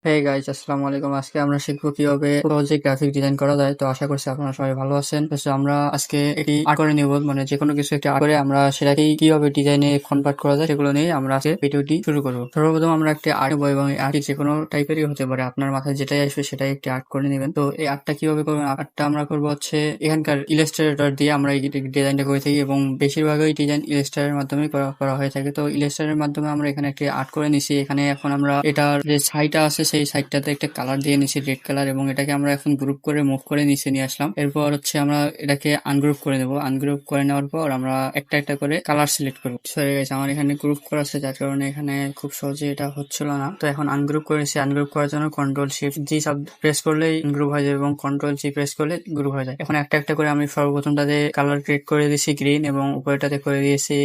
Hey guys, আসসালামু আলাইকুম। আজকে আমরা শিখবো কিভাবে সহজে গ্রাফিক ডিজাইন করা যায়। তো আশা করছি আপনারা সবাই ভালো আছেন। তো আমরা আজকে একটি আর্ট করে নিব, মানে যে কোনো কিছু একটি আর্ট করে আমরা সেটাকে কিভাবে ডিজাইনে কনভার্ট করা যায় সেগুলো নিয়ে আমরা আজকে ভিডিওটি শুরু করবো। সর্বপ্রথম আমরা একটি আর্ট নেবো এবং এই আর্ট যে কোনো টাইপেরই হতে পারে, আপনার মাথায় যেটাই আসবে সেটাই একটি আর্ট করে নেবেন। তো এই আর্টটা কিভাবে করবেন? আর্টটা আমরা করবো হচ্ছে এখানকার ইলাস্ট্রেটর দিয়ে আমরা এই ডিজাইনটা করে থাকি এবং বেশিরভাগই ডিজাইন ইলাস্ট্রেটরের মাধ্যমে করা হয়ে থাকে। তো ইলাস্ট্রেটরের মাধ্যমে আমরা এখানে একটি আর্ট করে নিছি। এখানে এখন আমরা এটার যে সাইডটা আছে সেই সাইডটাতে একটা কালার দিয়ে নিছি, রেড কালার, এবং এটাকে আমরা এখন গ্রুপ করে মুভ করে নিচে নিয়ে আসলাম। এরপর হচ্ছে আমরা এটাকে আনগ্রুপ করে নেবো। আনগ্রুপ করে নেওয়ার পর আমরা একটা একটা করে কালার সিলেক্ট করবো। সরি গাইস, আমার এখানে গ্রুপ করা আছে যার কারণে এখানে খুব সহজে এটা হচ্ছিল না। তো এখন আনগ্রুপ করেছি। আনগ্রুপ করার জন্য কন্ট্রোল শিফট জি সব প্রেস করলেই গ্রুপ হয়ে যাবে এবং কন্ট্রোল জি প্রেস করলে গ্রুপ হয়ে যায়। এখন একটা একটা করে আমি সর্বপ্রথমটাতে কালার ক্রিয়েট করে দিয়েছি গ্রিন এবং উপরেটাতে করে দিয়েছি,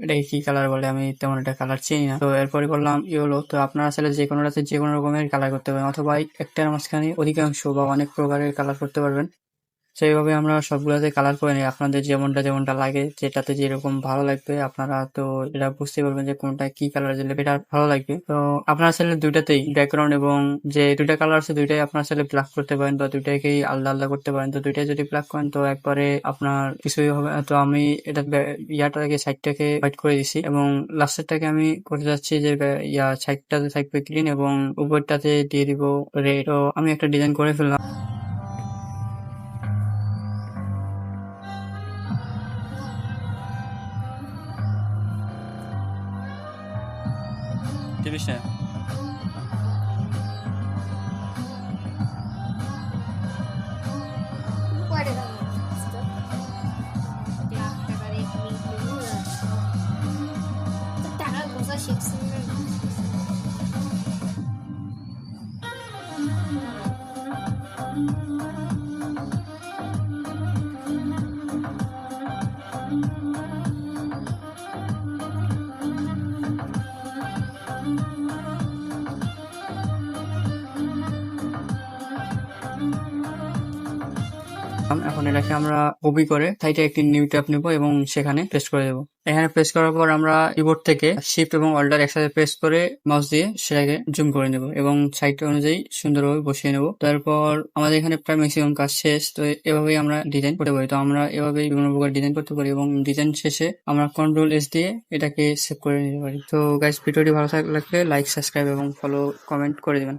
এটাকে কি কালার বলে আমি তেমন একটা কালার চিনি না। তো এরপরে করলাম ইয়েলো। তো আপনারা চাইলে যে কোনোটাতে যে কোনো রকমের কালার করতে পারেন, অথবা একটার মাঝখানে অধিকাংশ বা অনেক প্রকারের কালার করতে পারবেন। সেইভাবে আমরা সবগুলাতে কালার করে নিই, আপনাদের যেমনটা লাগে, যেটাতে যেরকম ভালো লাগবে আপনারা তো এটা বুঝতে পারবেন যে কোনটা কি কালার দিলে এটা ভালো লাগবে। তো আপনারা চাইলে দুইটাতেই ব্যাকগ্রাউন্ড এবং যে দুইটা কালার আছে দুইটাই আপনারা চাইলে ব্ল্যাক করতে পারেন বা দুইটাকেই আলাদা আলাদা করতে পারেন। তো দুইটাই যদি ব্ল্যাক করেন তো একবারে আপনার কিছুই হবে না। তো আমি এটা ইয়াটাকে সাইডটাকে হোয়াইট করে দিছি এবং লাস্টেরটাকে আমি করতে যাচ্ছি যে সাইডটাতে থাকবে গ্রিন এবং উপরটাতে দিয়ে দিব রেড। তো আমি একটা ডিজাইন করে ফেললাম। টিভিস না Guarda questo. টাকা cosa শিখছেন না? এখন এটাকে আমরা কপি করে সাইডে একটি নিউ ট্যাব নেব এবং সেখানে পেস্ট করে দেবো। এখানে পেস্ট করার পর আমরা কিবোর্ড থেকে শিফট এবং অল্টার একসাথে প্রেস করে মাউস দিয়ে সেটাকে জুম করে নেব এবং সাইড অনুযায়ী সুন্দরভাবে বসিয়ে নেব। তারপর আমাদের এখানে প্রায় ম্যাক্সিমাম কাজ শেষ। তো এভাবেই আমরা ডিজাইন করতে পারি। তো আমরা এভাবেই বিভিন্ন প্রকার ডিজাইন করতে পারি এবং ডিজাইন শেষে আমরা কন্ট্রোল এস দিয়ে এটাকে সেভ করে নিতে পারি। তো গাইস, ভিডিওটি ভালো লাগলে লাইক, সাবস্ক্রাইব এবং ফলো, কমেন্ট করে দেবেন।